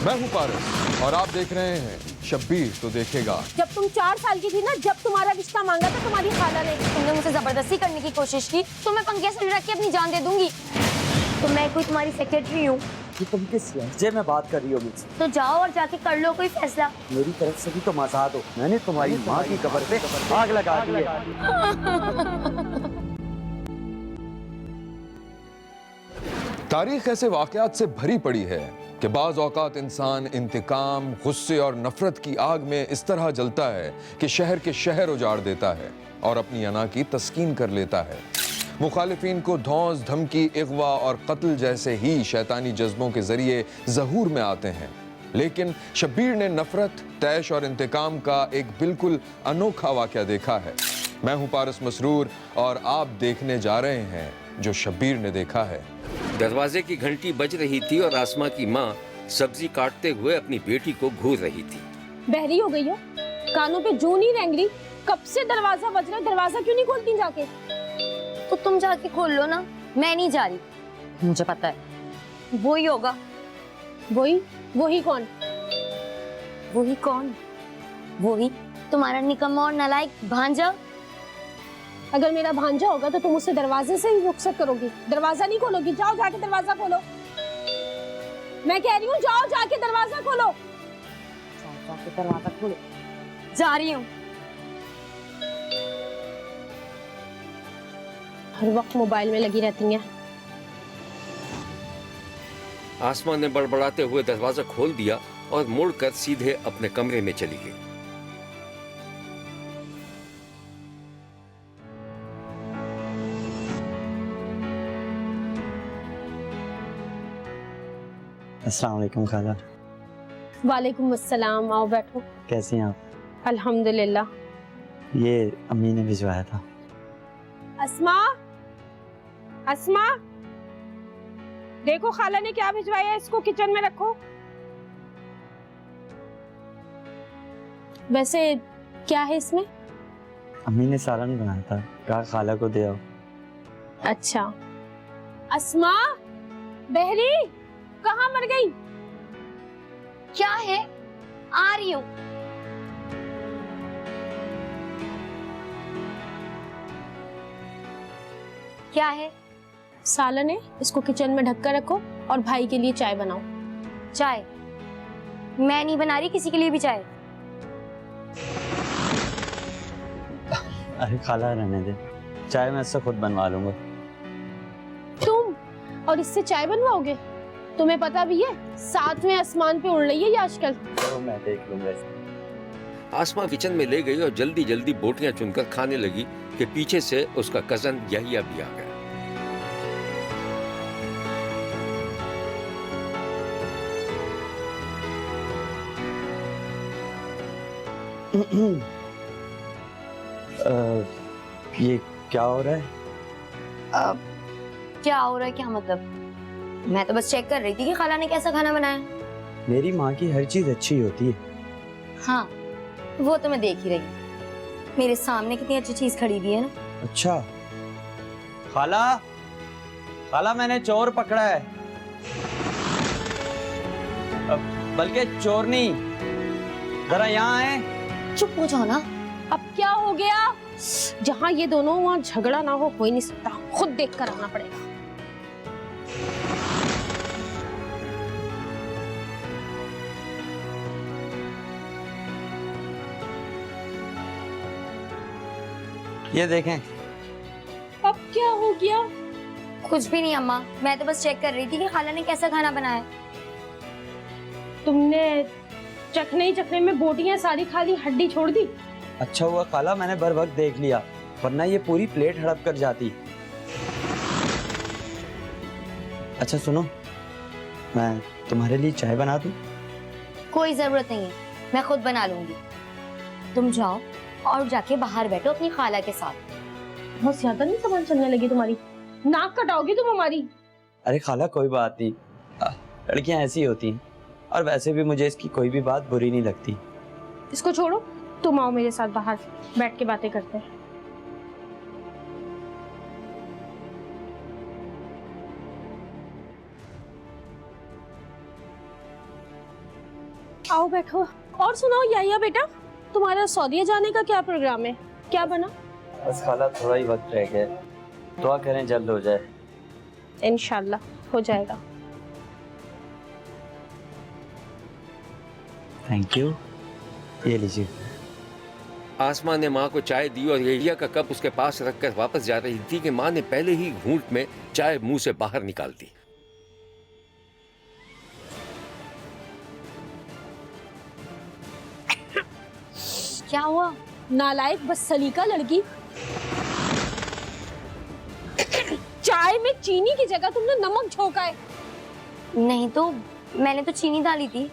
मैं हूं पारस और आप देख रहे हैं शब्बीर तो देखेगा। जब तुम 4 साल की थी ना, जब तुम्हारा रिश्ता मांगा था तुम्हारी खाला ने, तुमने मुझसे जबरदस्ती करने की कोशिश की तो मैं पंखे से रख के अपनी जान दे दूंगी। तो मैं कोई तुम्हारी सेक्रेटरी हूँ? तुम किस लहजे में बात कर रही हो मुझसे? तो जाओ और जाके कर लो कोई फैसला। मेरी तरफ से भी तो मजा दो। मैंने तुम्हारी माँ की कब्र पे आग लगा दी है। तारीख ऐसे वाकयात से भरी पड़ी है कि बाज औकात इंसान इंतकाम, गुस्से और नफरत की आग में इस तरह जलता है कि शहर के शहर उजाड़ देता है और अपनी अना की तस्कीन कर लेता है। मुखालिफिन को धौंस, धमकी, इगवा और कत्ल जैसे ही शैतानी जज्बों के जरिए ज़हूर में आते हैं, लेकिन शब्बीर ने नफरत, तैश और इंतकाम का एक बिल्कुल अनोखा वाकया देखा है। मैं हूं पारस मसरूर और आप देखने जा रहे हैं जो शब्बीर ने देखा है। दरवाजे की घंटी बज रही थी और आसमा की माँ सब्जी काटते हुए अपनी बेटी को घूर रही थी। बहरी हो गई हो, कानों पे जूं नहीं रेंग रही। कब से दरवाजा बज रहा है, दरवाजा क्यों नहीं खोलती जाके? तो तुम जाके खोल लो ना, मैं नहीं जा रही। मुझे पता है वही होगा। वही कौन? वही कौन? वही तुम्हारा निकम्मा और नालायक भांजा। अगर मेरा भांजा होगा तो तुम उससे दरवाजे से ही रुखसत करोगी, दरवाजा नहीं खोलोगी। जाओ जाके दरवाजा खोलो। मैं कह रही हूँ जाओ जाके दरवाजा खोलो। जाके दरवाजा खोलो। जा रही हूँ। हर वक्त मोबाइल में लगी रहती हैं। आसमा ने बड़बड़ाते हुए दरवाजा खोल दिया और मुड़कर सीधे अपने कमरे में चली गई। अस्सलाम वालेकुम खाला। वालेकुम अस्सलाम। आओ बैठो। कैसी हैं आप? अल्हम्दुलिल्लाह। ये अम्मी ने भिजवाया था। अस्मा, अस्मा, देखो खाला ने क्या भिजवाया, इसको किचन में रखो। वैसे क्या है इसमें? अम्मी ने सालन बनाया था, कहा खाला को दे आओ। अच्छा। अस्मा, बहरी कहाँ मर गई? क्या है? आ रही हूँ। क्या है? सालन है, इसको किचन में ढक कर रखो और भाई के लिए चाय बनाओ। चाय? मैं नहीं बना रही किसी के लिए भी चाय। अरे खाला रहने दे, चाय मैं इससे खुद बनवा लूंगा। तुम और इससे चाय बनवाओगे? तुम्हें पता भी है सातवें आसमान पे उड़ रही है ये आजकल। तो मैं देख लूंगा। आसमा किचन में ले गई और जल्दी जल्दी बोटियां चुनकर खाने लगी कि पीछे से उसका कजन यहिया भी आ गया। ये क्या हो रहा है? क्या हो रहा है? क्या मतलब? मैं तो बस चेक कर रही थी कि खाला ने कैसा खाना बनाया। मेरी माँ की हर चीज अच्छी होती है। हाँ, वो तो मैं देख ही रही हूँ। मेरे सामने कितनी अच्छी चीज खड़ी हुई है ना। अच्छा खाला, खाला मैंने चोर पकड़ा है। बल्कि चोर नहीं, जरा यहाँ है। चुप हो जाओ ना। अब क्या हो गया? जहाँ ये दोनों वहाँ झगड़ा ना हो ही नहीं सकता, खुद देख कर आना पड़ेगा। ये देखें। अब क्या हो गया? कुछ भी नहीं अम्मा, मैं तो बस चेक कर रही थी कि खाला ने कैसा खाना बनाया। तुमने चखने ही चखने में बोटियां सारी खा ली, हड्डी छोड़ दी। अच्छा हुआ खाला मैंने बर वक्त देख लिया, वरना ये पूरी प्लेट हड़प कर जाती। अच्छा सुनो, मैं तुम्हारे लिए चाय बना दूं? कोई जरूरत नहीं है, मैं खुद बना लूंगी। तुम जाओ और जाके बाहर बैठो अपनी खाला के साथ। बहुत ज्यादा नहीं सामान चलने लगी तुम्हारी, नाक कटाओगी तुम हमारी। अरे खाला कोई बात नहीं, लड़कियां ऐसी होती हैं, और वैसे भी मुझे इसकी कोई भी बात बुरी नहीं लगती। इसको छोड़ो, तुम आओ मेरे साथ बाहर बैठ के बातें करते हैं। आओ बैठो। और सुनाओ याहिया बेटा, तुम्हारा सऊदीया जाने का क्या प्रोग्राम है? क्या बना? बस खाला थोड़ा ही वक्त रह गया, दुआ करें जल्द हो जाए। इंशाल्लाह हो जाएगा। थैंक यू, ये लीजिए। आसमा ने माँ को चाय दी और यहिया का कप उसके पास रखकर वापस जा रही थी कि माँ ने पहले ही घूंट में चाय मुंह से बाहर निकाल दी। क्या हुआ? नालायक बस सलीका लड़की। चाय में चीनी की जगह तुमने नमक झोंका है। नहीं तो मैंने तो चीनी डाली थी।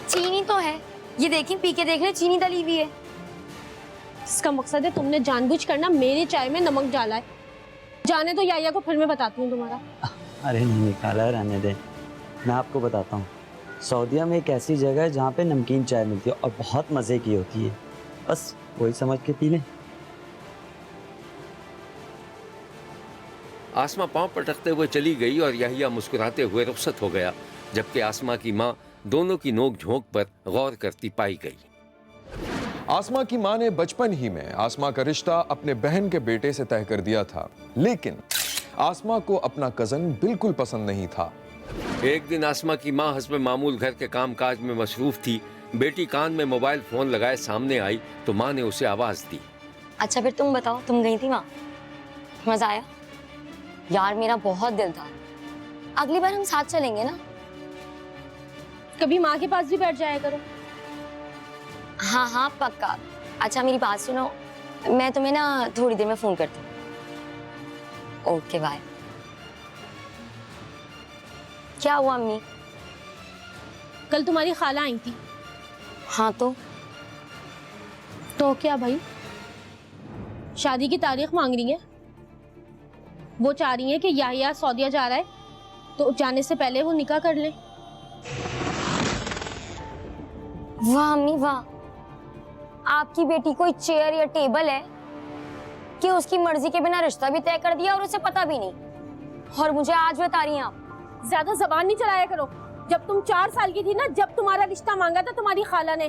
चीनी तो है, ये देखिए पी के देख रहे, चीनी डाली हुई है। इसका मकसद है तुमने जानबूझ कर ना मेरे चाय में नमक डाला है। जाने तो याहिया को, फिर मैं बताती हूँ तुम्हारा। अरे नहीं खाला, रहने दे, मैं आपको बताता हूँ। सऊदीया में एक ऐसी जगह है जहाँ पे नमकीन चाय मिलती है और बहुत मज़े की होती है, बस वही समझ के पी लें। आसमा पांव पटकते हुए चली गई और यहिया मुस्कुराते हुए रुखसत हो गया, जबकि आसमा की माँ दोनों की नोक झोंक पर गौर करती पाई गई। आसमा की मां ने बचपन ही में आसमा का रिश्ता अपने बहन के बेटे से तय कर दिया था, लेकिन आसमा को अपना कजन बिल्कुल पसंद नहीं था। एक दिन आसमा की माँ हस्ब मामूल घर के काम काज में मसरूफ थी। बेटी कान में मोबाइल फोन लगाए सामने आई तो माँ ने उसे आवाज दी। अच्छा फिर तुम बताओ, तुम गई थी वहाँ, मजा आया? यार मेरा बहुत दिल था, अगली बार हम साथ चलेंगे ना। कभी माँ के पास भी बैठ जाया करो। हाँ हाँ पक्का। अच्छा मेरी बात सुनो, मैं तुम्हें ना थोड़ी देर में फोन करती हूँ। Okay bye. क्या हुआ अम्मी? कल तुम्हारी खाला आई थी। हाँ तो क्या भाई, शादी की तारीख मांग रही है। वो चाह रही है कि याहिया सऊदीया जा रहा है तो जाने से पहले वो निकाह कर ले। वाह अम्मी वाह, आपकी बेटी कोई चेयर या टेबल है कि उसकी मर्जी के बिना रिश्ता भी तय कर दिया और उसे पता भी नहीं, और मुझे आज बता रही हैं आप। ज्यादा जबान नहीं चलाया करो। जब तुम 4 साल की थी ना, जब तुम्हारा रिश्ता मांगा था तुम्हारी खाला ने,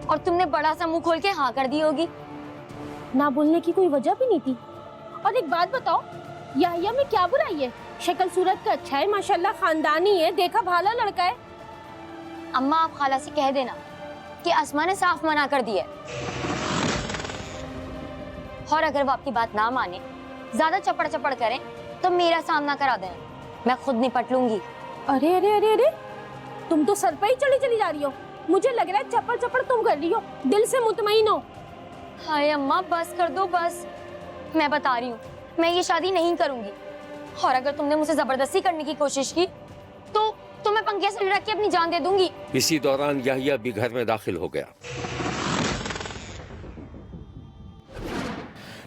और तुमने बड़ा सा मुंह खोल के हाँ कर दी होगी। ना बोलने की कोई वजह भी नहीं थी। और एक बात बताओ, याहिया में क्या बुराई है? शक्ल सूरत का अच्छा है, माशाल्लाह, खानदानी है, देखा भाला लड़का है। अम्मा आप खाला से कह देना कि अस्मा ने साफ मना कर दिया है, और अगर वो आपकी बात ना माने, ज्यादा चपड़ चपड़ करें तो मेरा सामना करा देना, मैं खुद निपट लूंगी। अरे अरे अरे अरे, तुम तो सर पे ही चली जा रही हो। मुझे लग रहा है चपड़ चपड़ तुम कर रही हो, दिल से मुतमईन हो। हाय अम्मा बस कर दो बस, मैं बता रही हूँ मैं ये शादी नहीं करूंगी, और अगर तुमने मुझसे जबरदस्ती करने की कोशिश की तो मैं पंखे से लटक के अपनी जान दे दूंगी। इसी दौरान यहिया भी घर में दाखिल हो गया।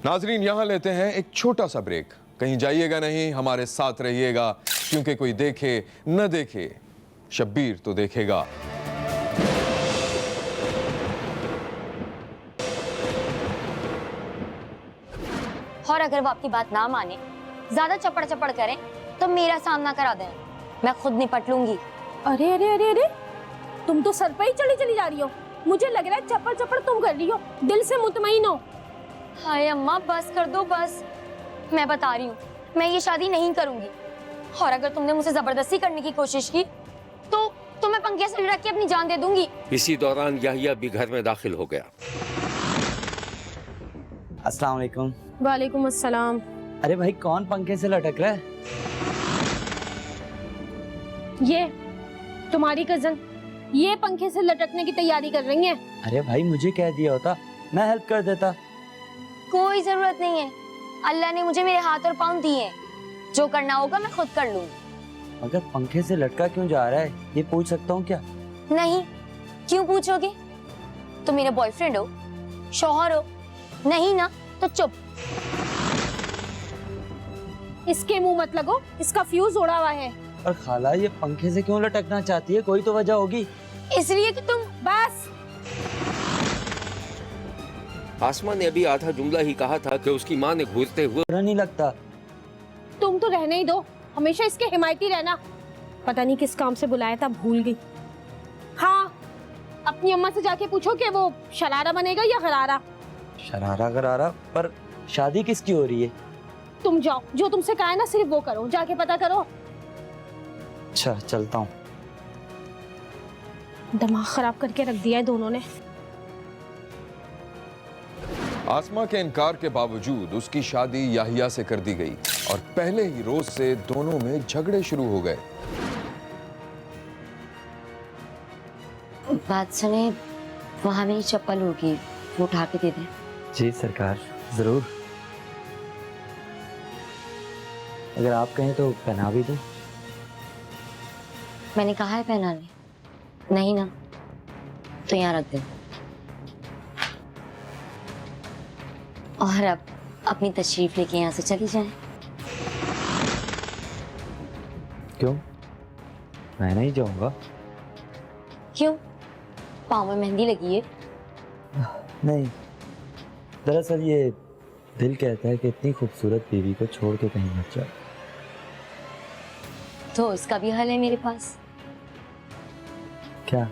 नाजरीन, यहां लेते हैं एक छोटा सा ब्रेक। कहीं जाइएगा नहीं, हमारे साथ रहिएगा, क्योंकि कोई देखे न देखे, शब्बीर तो देखेगा। और अगर वो आपकी बात ना माने, ज्यादा चपड़ चपड़ करें तो मेरा सामना करा देना, मैं खुद निपट लूंगी। अरे अरे अरे अरे, तुम तो सर पे ही चली जा रही हो। मुझे लग रहा है चपड़ चपड़ तुम कर रही हो, दिल से मुतमईन हो। हाय अम्मा बस कर दो बस, मैं बता रही हूँ मैं ये शादी नहीं करूंगी, और अगर तुमने मुझसे जबरदस्ती करने की कोशिश की तो मैं पंखे से लटक के अपनी जान दे दूंगी। इसी दौरान यहिया भी घर में दाखिल हो गया। अस्सलाम वालेकुम। वालेकुम अस्सलाम। अरे भाई कौन पंखे से लटक रहा है? ये तुम्हारी कजन, ये पंखे से लटकने की तैयारी कर रही है। अरे भाई मुझे कह दिया होता, मैं हेल्प कर देता। कोई जरूरत नहीं है, अल्लाह ने मुझे मेरे हाथ और पाँव दिए हैं, जो करना होगा मैं खुद कर लूंगी। मगर पंखे से लटका क्यों जा रहा है, ये पूछ सकता हूँ क्या? नहीं, क्यों पूछोगे? तुम मेरे बॉयफ्रेंड हो, शौहर हो? नहीं ना, तो चुप। इसके मुंह मत लगो, इसका फ्यूज उड़ा हुआ है। और खाला ये पंखे से क्यों लटकना चाहती है, कोई तो वजह होगी। इसलिए कि तुम बस। आसमा ने अभी आधा जुमला ही कहा था कि उसकी माँ ने घूरते हुए बुरा नहीं लगता। तुम तो रहने ही दो, हमेशा इसके हिमायती रहना। पता नहीं किस काम से बुलाया था, भूल गई। हाँ, अपनी अम्मा से जाके पूछो कि वो शरारा बनेगा या गरारा। शरारा गरारा, पर शादी किसकी हो रही है? तुम जाओ, जो तुमसे कहा है ना सिर्फ वो करो, जाके पता करो। अच्छा, चलता हूँ। दिमाग खराब करके रख दिया है दोनों ने। आसमा के इनकार के बावजूद उसकी शादी याहिया से कर दी गई और पहले ही रोज से दोनों में झगड़े शुरू हो गए। बात सुने, वहां मेरी चप्पल होगी, वो उठा के दे दे। जी सरकार, जरूर। अगर आप कहें तो पहना भी दूं। मैंने कहा है पहनाने, नहीं ना तो यहाँ रख दे। और अब अपनी तशरीफ लेके यहाँ से चली जाए। क्यों? मैं नहीं जाऊंगा। क्यों? पाँव में मेहंदी लगी है? नहीं, दरअसल ये दिल कहता है कि इतनी खूबसूरत बीवी को छोड़ के कहीं मत जाओ। तो उसका भी हल है मेरे पास। क्या?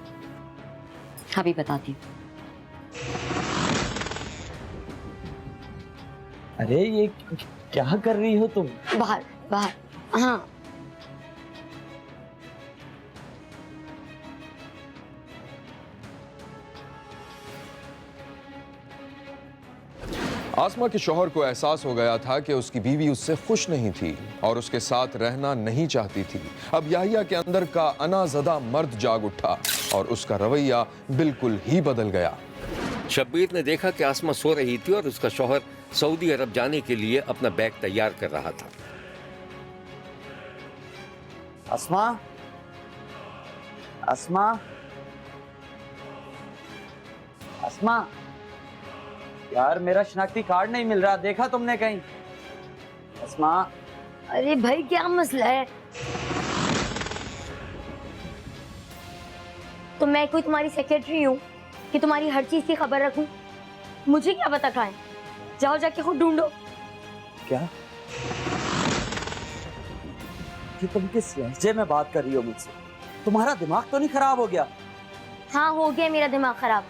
अभी बताती हूँ। अरे ये क्या कर रही हो तुम? बाहर बाहर। हाँ, आसमा के शौहर को एहसास हो गया था कि उसकी बीवी उससे खुश नहीं थी और उसके साथ रहना नहीं चाहती थी। अब याहिया के अंदर का अनाज़दा मर्द जाग उठा और उसका रवैया बिल्कुल ही बदल गया। शब्बीर ने देखा कि आसमा सो रही थी और उसका शौहर सऊदी अरब जाने के लिए अपना बैग तैयार कर रहा था। अस्मा, अस्मा, अस्मा, यार मेरा शनाख्ती कार्ड नहीं मिल रहा, देखा तुमने कहीं? अस्मा। अरे भाई क्या मसला है? तो मैं कोई तुम्हारी सेक्रेटरी हूँ कि तुम्हारी हर चीज की खबर रखूं? मुझे क्या पता कहाँ है? जाओ जाके खुद ढूंढो। क्या? कि तुम किस लहजे में बात कर रही हो मुझसे? तुम्हारा दिमाग तो नहीं खराब हो गया? हाँ, हो गया मेरा दिमाग खराब।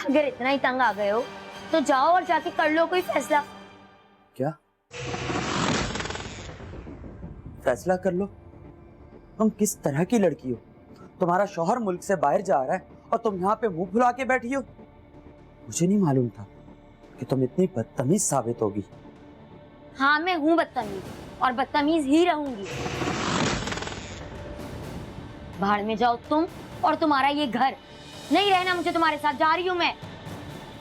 अगर इतना ही तंग आ गए हो तो जाओ और जाके कर लो कोई फैसला। क्या फैसला कर लो? तुम किस तरह की लड़की हो? तुम्हारा शौहर मुल्क से बाहर जा रहा है और तुम यहाँ पे मुंह फुला के बैठी हो। मुझे नहीं मालूम था कि तुम इतनी बदतमीज साबित होगी। हाँ, मैं हूँ बदतमीज और बदतमीज ही रहूंगी। भाड़ में जाओ तुम और तुम्हारा ये घर। नहीं रहना मुझे तुम्हारे साथ, जा रही हूँ मैं।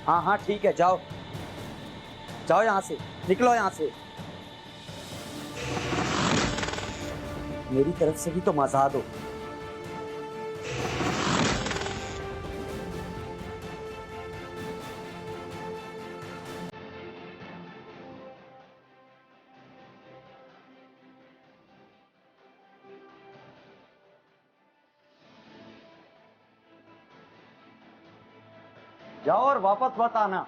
हाँ हाँ ठीक है, जाओ जाओ, यहाँ से निकलो, यहाँ से। मेरी तरफ से भी तुम आजाद हो। जाओ और वापस मत आना।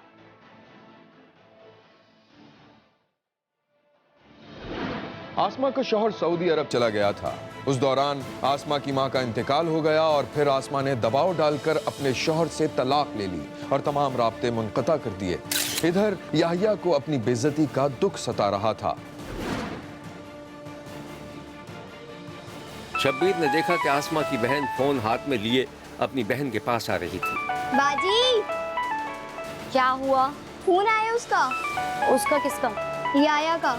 आसमा का शौहर सऊदी अरब चला गया था। उस दौरान आसमा की मां का इंतकाल हो गया और फिर आसमा ने दबाव डालकर अपने शौहर से तलाक ले ली और तमाम राब्ते मुनक़ता कर दिए। इधर याहिया को अपनी बेइज्जती का दुख सता रहा था। शब्बीर ने देखा कि आसमा की बहन फोन हाथ में लिए अपनी बहन के पास आ रही थी। बाजी, क्या हुआ? फोन आया उसका। उसका किसका? याया का।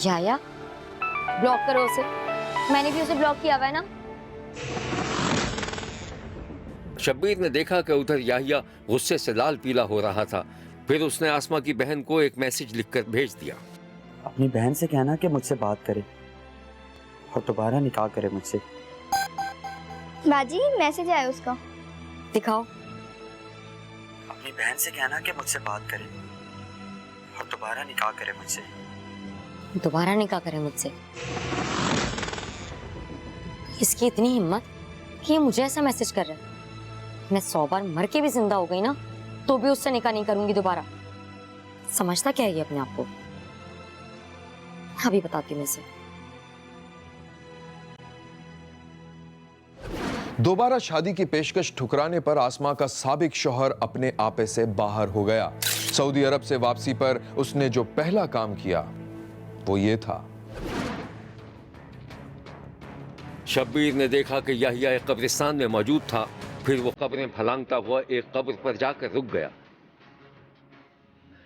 याया? ब्लॉक करो उसे। मैंने भी उसे ब्लॉक किया हुआ है ना। शब्बीर ने देखा कि उधर याहिया गुस्से से लाल पीला हो रहा था। फिर उसने आसमा की बहन को एक मैसेज लिखकर भेज दिया। अपनी बहन से कहना कि मुझसे बात करे और दोबारा निकाह करे मुझसे। बाजी, मैसेज आया उसका। दिखाओ। अपनी बहन से कहना कि मुझसे बात करे और दोबारा निकाह करे मुझसे। दोबारा निकाह करे मुझसे? इसकी इतनी हिम्मत कि ये मुझे ऐसा मैसेज कर रहा है। मैं 100 बार मर के भी जिंदा हो गई ना तो भी उससे निकाह नहीं करूंगी दोबारा। समझता क्या है ये अपने आप को? अभी बताती हूँ मैं इसे। दोबारा शादी की पेशकश ठुकराने पर आसमा का साबिक शौहर अपने आपे से बाहर हो गया। सऊदी अरब से वापसी पर उसने जो पहला काम किया वो ये था। शब्बीर ने देखा कि याहिया एक कब्रिस्तान में मौजूद था। फिर वो कब्रें फलांगता हुआ एक कब्र पर जाकर रुक गया।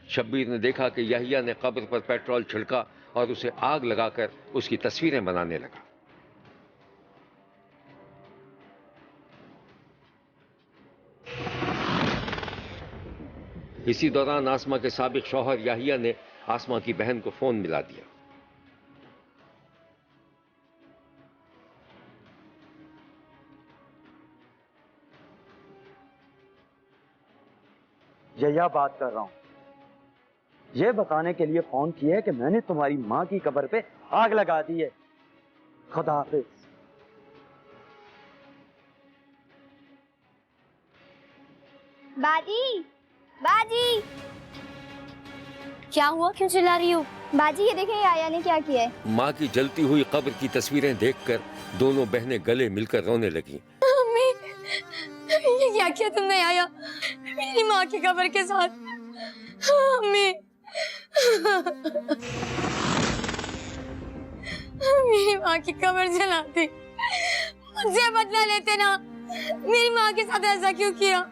शब्बीर ने देखा कि याहिया ने कब्र पर पेट्रोल छिड़का और उसे आग लगाकर उसकी तस्वीरें बनाने लगा। इसी दौरान आसमा के साबिक शौहर याहिया ने आसमा की बहन को फोन मिला दिया। यही बात कर रहा हूँ। ये बताने के लिए फोन किया है कि मैंने तुम्हारी माँ की कब्र पे आग लगा दी है। खुदा हाफिज। बाजी, बाजी, क्या हुआ, क्यों चिल्ला रही हो? बाजी ये देखें आया ने क्या किया है। माँ की जलती हुई कब्र की तस्वीरें देखकर दोनों बहनें गले मिलकर रोने लगीं। मम्मी, ये क्या किया तुमने आया मेरी माँ की कब्र के साथ? मम्मी, मेरी माँ की कब्र जला दी। मुझसे बदला लेते ना। मेरी माँ के साथ ऐसा क्यों किया?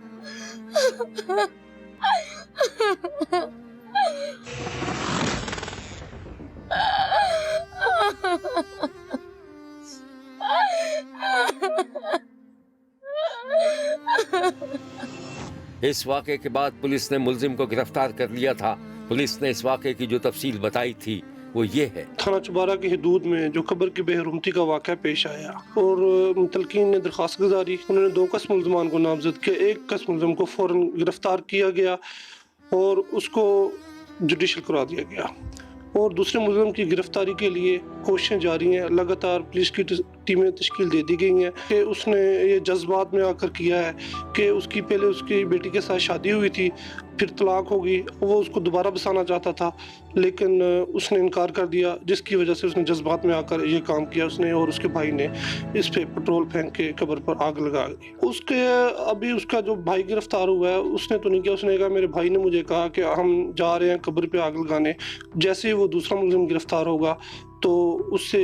इस वाक़े के बाद पुलिस ने मुलजिम को गिरफ्तार कर लिया था। पुलिस ने इस वाक़े की जो तफसील बताई थी वो ये है। थाना चबारा की हदूद में जो कब्र की बेहरुमती का वाक़या पेश आया और मुतलकीन ने दरख्वास्त गुजारी। उन्होंने 2 कस मुलजमान को नामजद किया। 1 कस मुलजम को फ़ौरन गिरफ्तार किया गया और उसको जुडिशल करा दिया गया और दूसरे मुलजम की गिरफ्तारी के लिए कोशिशें जारी हैं। लगातार पुलिस की टीमें तश्कील दे दी गई हैं कि उसने ये जज्बात में आकर किया है कि उसकी पहले उसकी बेटी के साथ शादी हुई थी, फिर तलाक हो गई। वो उसको दोबारा बसाना चाहता था लेकिन उसने इनकार कर दिया, जिसकी वजह से उसने जज्बात में आकर ये काम किया उसने और उसके भाई ने इस पे पेट्रोल फेंक के कब्र पर आग लगा दी। उसके अभी उसका जो भाई गिरफ्तार हुआ है उसने तो नहीं किया। उसने कहा मेरे भाई ने मुझे कहा कि हम जा रहे हैं कब्र पे आग लगाने। जैसे ही वो दूसरा मुलजिम गिरफ्तार होगा तो उससे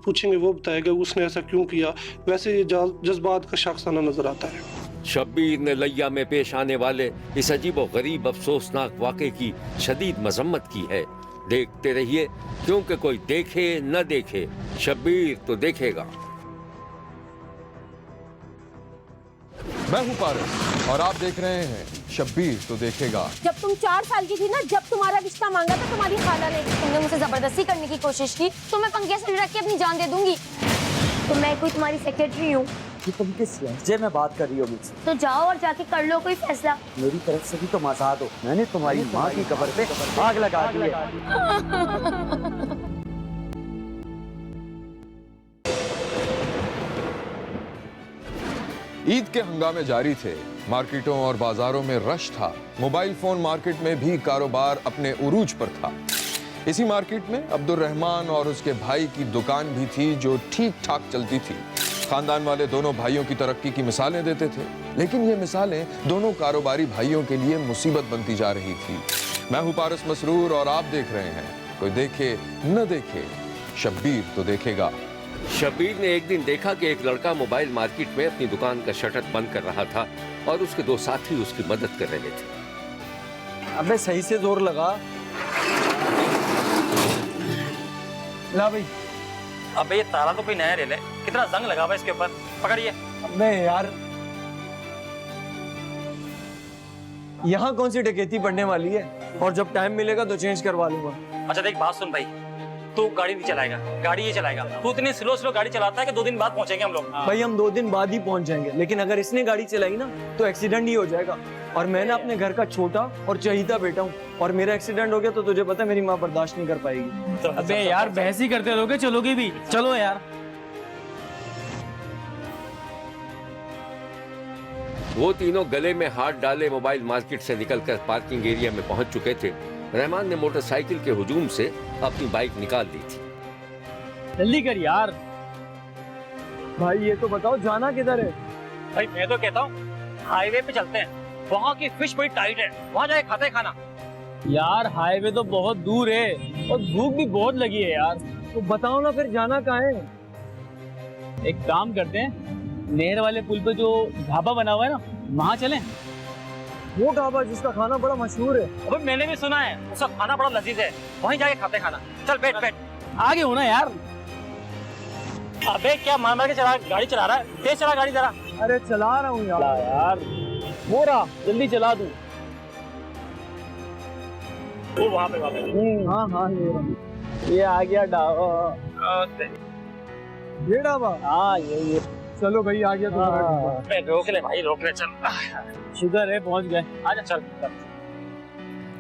पूछेंगे, वो बताएगा उसने ऐसा क्यों किया। वैसे ये जज्बात का शख्साना नजर आता है। शब्बीर ने लैया में पेश आने वाले इस अजीब और गरीब अफसोसनाक वाक़े की शदीद मजम्मत की है। देखते रहिए, क्योंकि कोई देखे न देखे शब्बीर तो देखेगा। मैं हूं पारस और आप देख रहे हैं शब्बीर तो देखेगा। जब तुम 4 साल की थी ना, जब तुम्हारा रिश्ता मांगा था तुम्हारी खाला ने, तुमने मुझसे जबरदस्ती करने की कोशिश की तो मैं पंखे से रख के अपनी जान दे दूंगी। तो मैं कोई तुम्हारी सेक्रेटरी हूँ? कि तुम किस लहजे में बात कर रही हो मुझसे? तो जाओ और जाके कर लो कोई फैसला। मेरी तरफ से भी तुम आजाद हो। मैंने तुम्हारी माँ की कब्र पे आग लगा दी है। ईद के हंगामे जारी थे। मार्केटों और बाजारों में रश था। मोबाइल फोन मार्केट में भी कारोबार अपने उरूज पर था। इसी मार्केट में अब्दुल रहमान और उसके भाई की दुकान भी थी जो ठीक ठाक चलती थी। खानदान वाले दोनों भाइयों की तरक्की की मिसालें देते थे, लेकिन ये मिसालें दोनों कारोबारी भाइयों के लिए मुसीबत बनती जा रही थी। मैं हूं पारस मसरूर और आप देख रहे हैं कोई देखे न देखे शब्बीर तो देखेगा। शब्बीर ने एक दिन देखा कि एक लड़का मोबाइल मार्केट में अपनी दुकान का शटर बंद कर रहा था और उसके 2 साथी उसकी मदद कर रहे थे। अबे सही से जोर लगा। ला भाई। अबे ये ताला तो कोई नया रेल है, कितना जंग लगा हुआ है इसके ऊपर। पकड़िए। अबे यार, यहाँ कौन सी डकैती पड़ने वाली है, और जब टाइम मिलेगा तो चेंज करवा लूंगा। अच्छा देख बात सुन भाई, तू गाड़ी नहीं चलाएगा, गाड़ी ये चलाएगा। तू इतनी स्लो गाड़ी चलाता है कि 2 दिन बाद पहुंचेंगे हम लोग। भाई हम 2 दिन बाद ही पहुंच जाएंगे, लेकिन अगर इसने गाड़ी चलाई ना तो एक्सीडेंट ही हो जाएगा। और मैं ना अपने घर का छोटा और चहीता बेटा हूँ, और मेरा एक्सीडेंट हो गया तो तुझे पता है मेरी माँ बर्दाश्त नहीं कर पाएगी। अबे यार बहस ही करते रहोगे, चलोगे भी? चलो यार। वो तीनों गले में हाथ डाले मोबाइल मार्केट से निकलकर पार्किंग एरिया में पहुंच चुके थे। रहमान ने मोटरसाइकिल के हुजूम से अपनी बाइक निकाल दी थी। जल्दी कर यार। भाई ये तो बताओ जाना किधर है? भाई मैं तो कहता हूँ हाईवे पे चलते हैं, वहाँ की फिश बड़ी टाइट है, वहाँ जाके खाते हैं खाना। यार हाईवे तो बहुत दूर है और भूख भी बहुत लगी है यार। तो बताओ ना फिर जाना कहाँ है? एक काम करते हैं, नहर वाले पुल पे जो ढाबा बना हुआ है ना, वहाँ चलें। वो ढाबा जिसका खाना बड़ा मशहूर है। अबे मैंने भी सुना है उसका खाना बड़ा लजीज है, वहीं जाके खाते हैं खाना। चल बैठ बैठ। आगे हो ना यार। अबे क्या मार मार के चला गाड़ी चला रहा है, तेज चला गाड़ी जरा। अरे चला रहा हूँ यार। वो रहा, जल्दी चला दूं। वो वहाँ पे हाँ हाँ ये आ गया ढाबा। ये ढाबा? हाँ ये चलो भाई आ गया तुम्हारा ढाबा। रोक ले भाई, रोक ले, चल। शुगर है, पहुंच गए। आजा चल।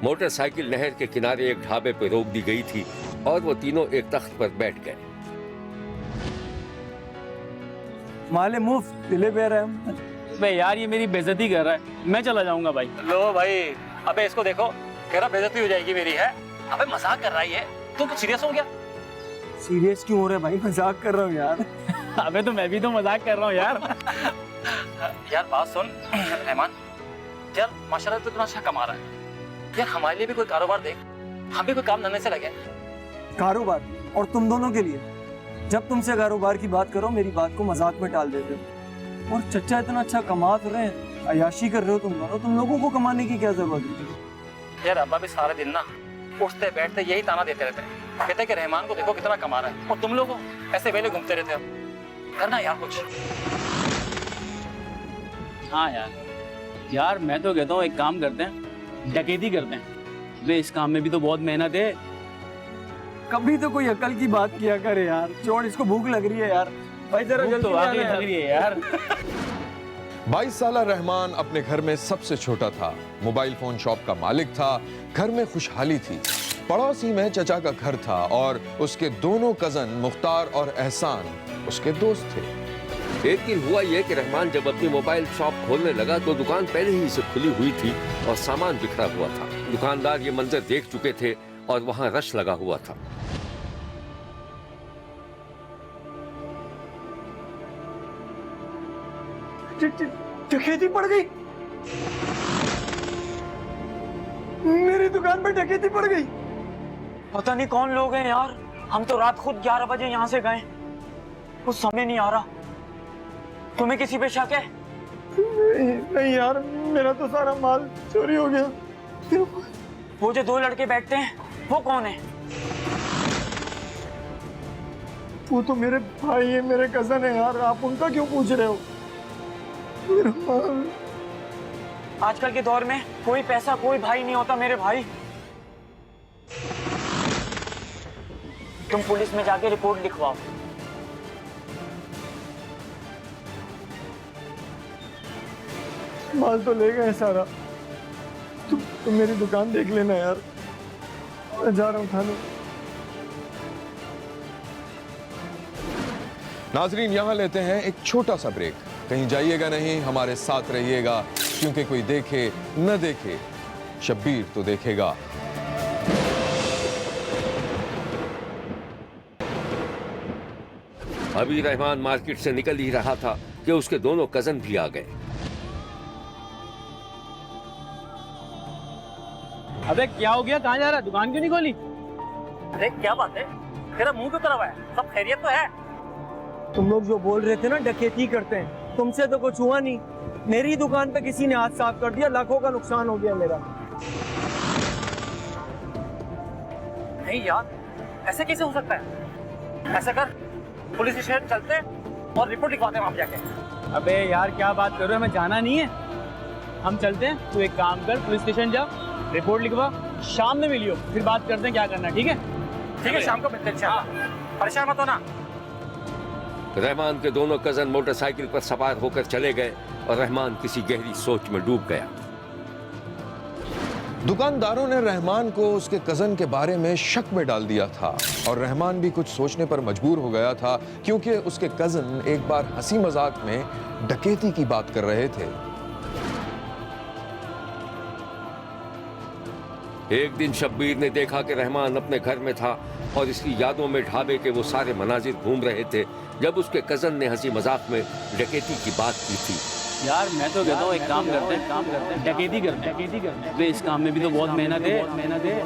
मोटरसाइकिल नहर के किनारे एक ढाबे पर रोक दी गई थी और वो तीनों एक तख्त पर बैठ गए। माले मुफ्त दिले पे रहे हम। बे यार ये मेरी बेइज्जती कर रहा है, मैं चला जाऊंगा भाई। लो भाई, अबे इसको देखो, कह रहा बेइज्जती हो जाएगी मेरी है। अबे मजाक कर रहा है ये, तू कुछ सीरियस हो गया? सीरियस क्यों हो रहा है भाई, मजाक कर रहा हूँ यार। अबे तो मैं भी तो मजाक कर रहा हूँ यार। यार बात सुन रहमान, यार माशाल्लाह तू इतना अच्छा कमा रहा है, यार हमारे लिए भी कोई कारोबार देख, हम भी कोई काम धंधे से लगे। कारोबार? और तुम दोनों के लिए? जब तुमसे कारोबार की बात करो मेरी बात को मजाक में टाल देते हो। और चचा इतना अच्छा कमा तो रहे हैं, अयाशी कर रहे हो तुम दोनों, तुम लोगों को कमाने की क्या जरूरत है? यार अब्बा भी सारे दिन ना उठते बैठते यही ताना देते रहते हैं, कहते हैं कि रहमान को देखो कितना कमा रहा है और तुम लोग ऐसे वेले घूमते रहते हो। करना यार कुछ। हाँ यार मैं तो कहता हूँ एक काम करते हैं, डकैती करते हैं। वे इस काम में भी तो बहुत मेहनत है। कभी तो कोई अकल की बात किया करे यार। छोड़, इसको भूख लग रही है यार। भाई जरा भूख जल्दी तो वाकई लग रही है यार। 22 साला रहमान अपने घर में सबसे छोटा था, मोबाइल फोन शॉप का मालिक था, घर में खुशहाली थी। पड़ोसी में चचा का घर था और उसके दोनों कजन मुख्तार और एहसान उसके दोस्त थे। एक दिन हुआ यह कि रहमान जब अपनी मोबाइल शॉप खोलने लगा तो दुकान पहले ही से खुली हुई थी और सामान बिखरा हुआ था। दुकानदार ये मंजर देख चुके थे और वहां रश लगा हुआ था। डकैती पड़ गई, मेरी दुकान पर डकैती पड़ गई। पता नहीं कौन लोग हैं यार। हम तो रात खुद 11 बजे यहाँ से गए, कुछ समझ नहीं आ रहा। तुम्हें किसी पे शक है? नहीं यार, मेरा तो सारा माल चोरी हो गया। वो जो 2 लड़के बैठते हैं वो कौन है? वो तो मेरे भाई है, मेरे कजन है यार। आप उनका क्यों पूछ रहे हो? आजकल के दौर में कोई पैसा कोई भाई नहीं होता मेरे भाई। तुम पुलिस में जाके रिपोर्ट लिखवाओ। माल तो ले गए सारा। तुम मेरी दुकान देख लेना यार, मैं जा रहा हूँ थाने। नाजरीन, यहाँ लेते हैं एक छोटा सा ब्रेक। कहीं जाइएगा नहीं, हमारे साथ रहिएगा, क्योंकि कोई देखे न देखे शब्बीर तो देखेगा। अभी रहमान मार्केट से निकल ही रहा था कि उसके दोनों कजन भी आ गए। अबे क्या हो गया, कहाँ जा रहा है? दुकान क्यों नहीं खोली? अरे क्या बात है, तेरा मुंह क्यों करा हुआ है? सब खैरियत तो है? तुम लोग जो बोल रहे थे ना डकैती करते हैं, तुमसे तो कुछ हुआ नहीं। मेरी दुकान पे किसी ने हाथ साफ कर दिया, लाखों का नुकसान हो गया मेरा। नहीं यार, ऐसे कैसे हो सकता है? ऐसा कर, पुलिस स्टेशन चलते हैं और रिपोर्ट लिखवाते हैं वहां जाके। अबे यार क्या बात कर रहे हो, हमें जाना नहीं है, हम चलते हैं। तू एक काम कर, पुलिस स्टेशन जा, रिपोर्ट लिखवा, शाम में मिलियो, फिर बात करते हैं क्या करना। ठीक है? ठीक है, शाम को मिलते हैं। अच्छा, परेशान मत होना। रहमान के दोनों कजन मोटरसाइकिल पर सवार होकर चले गए और रहमान किसी गहरी सोच में डूब गया। दुकानदारों ने रहमान को उसके कजन के बारे में शक में डाल दिया था और रहमान भी कुछ सोचने पर मजबूर हो गया था, क्योंकि उसके कजन एक बार हंसी मजाक में डकैती की बात कर रहे थे। एक दिन शब्बीर ने देखा कि रहमान अपने घर में था और इसकी यादों में ढाबे के वो सारे मनाजिर घूम रहे थे जब उसके कजन ने हंसी मजाक में डकैती की बात की थी। यार मैं तो कहता हूँ एक काम करते हैं डकैती करते हैं। वे इस काम में भी तो बहुत मेहनत है।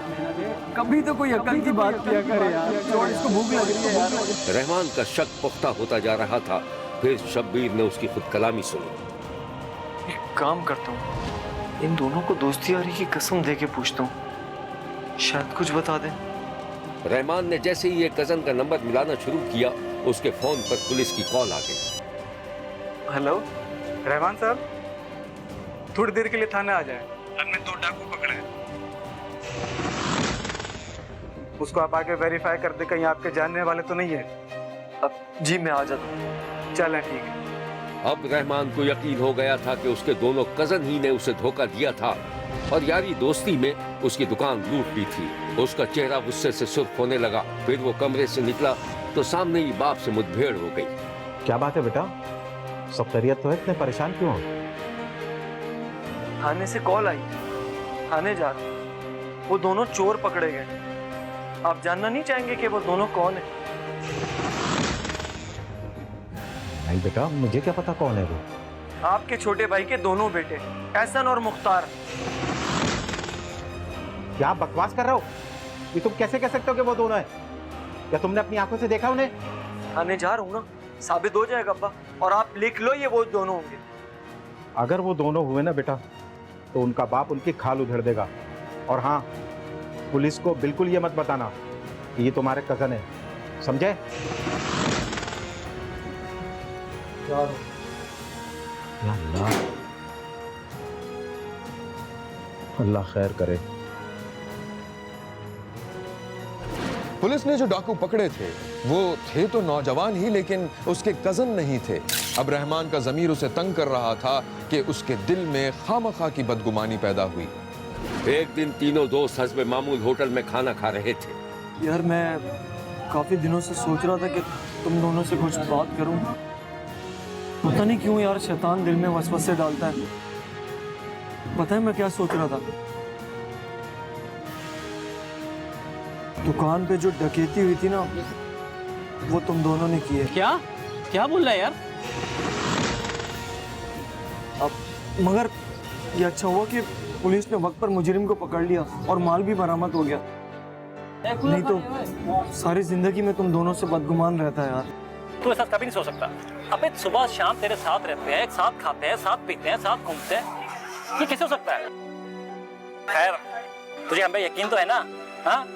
कभी तो कोई अकल की बात किया करे यार, छोड़ इसको भूख लग रही है यार। रहमान का शक पुख्ता होता जा रहा था। फिर शब्बीर ने उसकी खुद कलामी सुनी। एक काम करता हूँ, इन दोनों को दोस्ती यारी की कसम दे के पूछता हूँ, शायद कुछ बता दें। रहमान ने जैसे ही एक कजन का नंबर मिलाना शुरू किया, उसके फोन पर पुलिस की कॉल आ गई। हेलो रहमान साहब, थोड़ी देर के लिए थाने आ जाए, हमने 2 डाकू पकड़े हैं। उसको आप आके वेरीफाई कर दे कहीं आपके जानने वाले तो नहीं है। अब जी मैं आ जाता हूँ। चलें ठीक है। अब रहमान को यकीन हो गया था कि उसके दोनों कजन ही ने उसे धोखा दिया था और यारी दोस्ती में उसकी दुकान लूट ली थी। उसका चेहरा गुस्से से सुर्ख होने लगा। फिर वो कमरे से निकला तो सामने ही बाप से मुठभेड़ हो गई। क्या बात है बेटा, सब खैरियत तो है? इतने परेशान क्यों हो? थाने से कॉल आई, थाने जा रहे, वो दोनों चोर पकड़े गए। आप जानना नहीं चाहेंगे कि वो दोनों कौन है? नहीं बेटा, मुझे क्या पता कौन है वो। आपके छोटे भाई के दोनों बेटे, एहसन और मुख्तार। क्या बकवास कर रहे हो? ये तुम कैसे कह सकते हो कि वो दोनों है? क्या तुमने अपनी आंखों से देखा उन्हें? थाने जा रहा हूँ ना, साबित हो जाएगा अब्बा। और आप लिख लो, ये वो दोनों होंगे। अगर वो दोनों हुए ना बेटा, तो उनका बाप उनकी खाल उधेड़ देगा। और हाँ, पुलिस को बिल्कुल ये मत बताना कि ये तुम्हारे कजन है, समझे? या अल्लाह, अल्लाह खैर करे। पुलिस ने जो डाकू पकड़े थे वो थे तो नौजवान ही, लेकिन उसके कजन नहीं थे। अब रहमान का ज़मीर उसे तंग कर रहा था कि उसके दिल में खामखा की बदगुमानी पैदा हुई। एक दिन तीनों दोस्त हस्बे मामूल होटल में खाना खा रहे थे। यार मैं काफी दिनों से सोच रहा था कि तुम दोनों से कुछ बात करूं। पता नहीं क्यों यार, शैतान दिल में वसवसे डालता है। पता है मैं क्या सोच रहा था? दुकान पे जो डकैती हुई थी ना, वो तुम दोनों ने की है। क्या क्या बोल रहा है यार? अब मगर ये अच्छा हुआ कि पुलिस ने वक्त पर मुजरिम को पकड़ लिया और माल भी बरामद हो गया। नहीं तो सारी जिंदगी में तुम दोनों से बदगुमान रहता है यार। तू ऐसा कभी नहीं सोच सकता। अबे सुबह शाम तेरे साथ रहते हैं, एक साथ खाते हैं, साथ पीते हैं, साथ घूमते हैं, ये कैसे हो सकता है? खैर तुझे हम पे यकीन तो है ना? हाँ?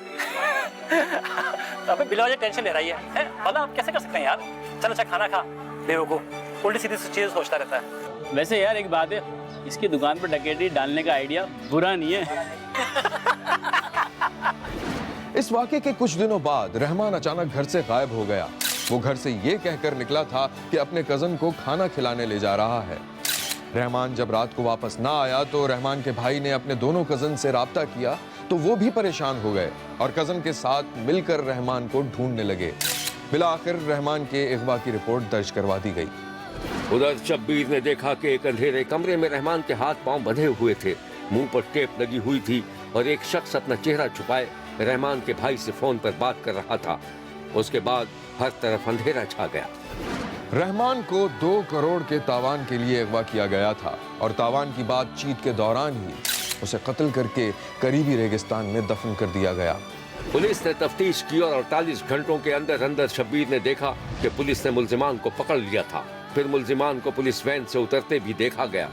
अबे बिला वजह टेंशन ले रही है? भला आप कैसे कर सकते हैं यार? चल अच्छा खाना खा, बेवकूफ उल्टी सीधी चीज सोचता रहता है। वैसे यार एक बात है, इसकी दुकान पर डकैती डालने का आइडिया बुरा नहीं है। इस वाक़े के कुछ दिनों बाद रहमान अचानक घर से गायब हो गया। वो घर से ये कहकर निकला था कि अपने कजन को खाना खिलाने ले जा रहा है। रहमान जब रात को वापस ना आया तो रहमान के भाई ने अपने दोनों कजन से राब्ता किया तो वो भी परेशान हो गए और कजन के साथ मिलकर रहमान को ढूंढने लगे। बिला आखिर रहमान के अगवा की रिपोर्ट दर्ज करवा दी गई। उधर शब्बीर ने देखा कि एक अंधेरे कमरे में रहमान के हाथ पांव बंधे हुए थे, मुंह पर टेप लगी हुई थी और एक शख्स अपना चेहरा छुपाए रहमान के भाई से फोन पर बात कर रहा था। उसके बाद हर तरफ अंधेरा छा गया। रहमान को 2 करोड़ के तावान के लिए अगवा किया गया था और तावान की बातचीत के दौरान ही उसे कत्ल करके करीबी रेगिस्तान में दफन कर दिया गया। पुलिस ने तफ्तीश की और 48 घंटों के अंदर अंदर शब्बीर ने देखा कि पुलिस ने मुल्जिमान को पकड़ लिया था। फिर मुल्जिमान को पुलिस वैन से उतरते भी देखा गया।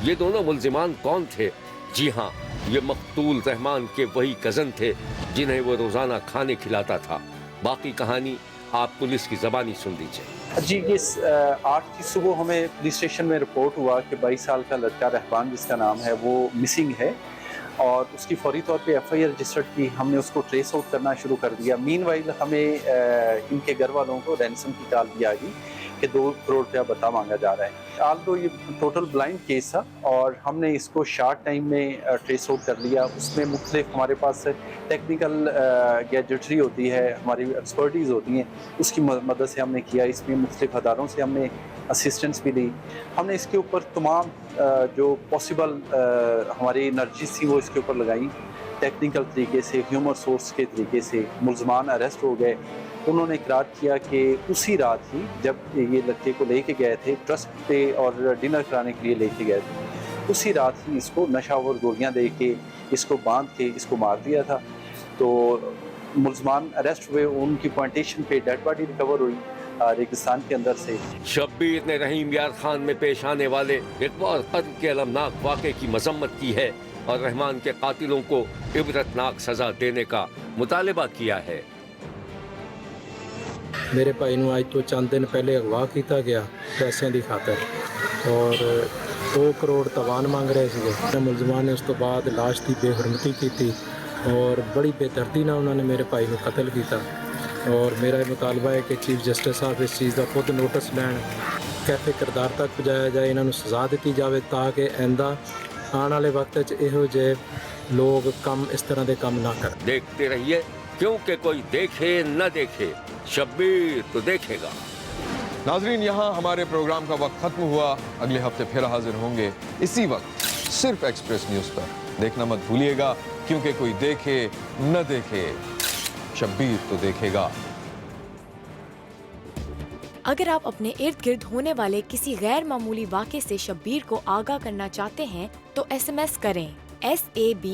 ये दोनों मुल्जिमान कौन थे? जी हाँ, ये मकतूल रहमान के वही कजन थे जिन्हें वो रोजाना खाने खिलाता था। बाकी कहानी आप पुलिस की ज़बानी सुन लीजिए। जी, इस 8 की सुबह हमें पुलिस स्टेशन में रिपोर्ट हुआ कि 22 साल का लड़का रहमान जिसका नाम है वो मिसिंग है और उसकी फौरी तौर पे FIR रजिस्टर्ड की। हमने उसको ट्रेस आउट करना शुरू कर दिया। मीनवाइल हमें इनके घर वालों को रैंसम की कॉल दी आ गई कि 2 करोड़ रुपया बता मांगा जा रहा है। आल तो ये टोटल ब्लाइंड केस था और हमने इसको शॉर्ट टाइम में ट्रेस आउट कर लिया। उसमें मुख्तलिफ हमारे पास टेक्निकल गैजेटरी होती है, हमारी एक्सपर्टीज़ होती हैं, उसकी मदद से हमने किया। इसमें मुख्तलिफ अदारों से हमने असिस्टेंस भी ली। हमने इसके ऊपर तमाम जो पॉसिबल हमारी एनर्जीज थी वो इसके ऊपर लगाई। टेक्निकल तरीके से, ह्यूमन सोर्स के तरीके से मुल्ज़मान अरेस्ट हो गए। उन्होंने इकरार किया कि उसी रात ही जब ये लड़के को लेके गए थे ट्रस्ट पे और डिनर कराने के लिए लेके गए थे, उसी रात ही इसको नशावर गोलियां दे के इसको बांध के इसको मार दिया था। तो मुल्ज़मान अरेस्ट हुए, उनकी प्लांटेशन पे डेड बॉडी रिकवर हुई रेगिस्तान के अंदर से। शब्बीर ने रहीम यार खान में पेश आने वाले एक और कत्ल के अलमनाक वाक़े की मजम्मत की है और रहमान के कातिलों को इबरतनाक सजा देने का मुतालबा किया है। मेरे भाई ਨੂੰ ਅੱਜ ਤੋਂ ਚੰਦ ਦਿਨ ਪਹਿਲੇ ਅਗਵਾ ਕੀਤਾ ਗਿਆ ਪੈਸਿਆਂ ਦੀ ਖਾਤਰ ਔਰ 2 ਕਰੋੜ ਤਵਾਨ ਮੰਗ ਰਹੇ ਸੀਗੇ। ਮੁਲਜ਼ਮਾਂ ਨੇ ਉਸ ਤੋਂ ਬਾਅਦ ਲਾਸ਼ ਦੀ ਬੇਹਰਮਤੀ ਕੀਤੀ ਔਰ ਬੜੀ ਬੇਦਰਦੀ ਨਾਲ ਉਹਨਾਂ ਨੇ ਮੇਰੇ ਭਾਈ ਨੂੰ ਕਤਲ ਕੀਤਾ ਔਰ ਮੇਰਾ ਇਹ ਮੁਤਾਲਬਾ ਹੈ ਕਿ ਚੀਫ ਜਸਟਿਸ ਸਾਹਿਬ ਇਸ ਚੀਜ਼ ਦਾ ਖੁਦ ਨੋਟਿਸ ਲੈਣ, ਕੈਫੇ ਕਿਰਦਾਰ ਤੱਕ ਪਹੁੰਚਾਇਆ ਜਾਏ, ਇਹਨਾਂ ਨੂੰ ਸਜ਼ਾ ਦਿੱਤੀ ਜਾਵੇ ਤਾਂ ਕਿ ਆਇੰਦਾ ਆਉਣ ਵਾਲੇ ਵਕਤ 'ਚ ਇਹੋ ਜਿਹੇ ਲੋਕ ਕੰਮ ਇਸ ਤਰ੍ਹਾਂ ਦੇ ਕੰਮ ਨਾ ਕਰਨ। देखते रहिए क्योंकि कोई देखे न देखे शब्बीर तो देखेगा। नाजरीन, यहाँ हमारे प्रोग्राम का वक्त खत्म हुआ। अगले हफ्ते फिर हाजिर होंगे इसी वक्त सिर्फ एक्सप्रेस न्यूज पर। देखना मत भूलिएगा क्योंकि कोई देखे न देखे शब्बीर तो देखेगा। अगर आप अपने इर्द गिर्द होने वाले किसी गैर मामूली वाक़े से शब्बीर को आगाह करना चाहते हैं तो SMS करें SAB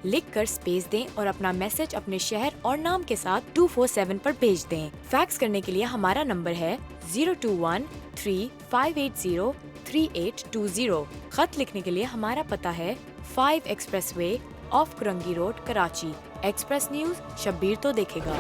लिख कर स्पेस दें और अपना मैसेज अपने शहर और नाम के साथ 247 पर भेज दें। फैक्स करने के लिए हमारा नंबर है 02135803820। खत लिखने के लिए हमारा पता है 5 expressway of Korangi road, Karachi. Express news, Shabbir तो देखेगा।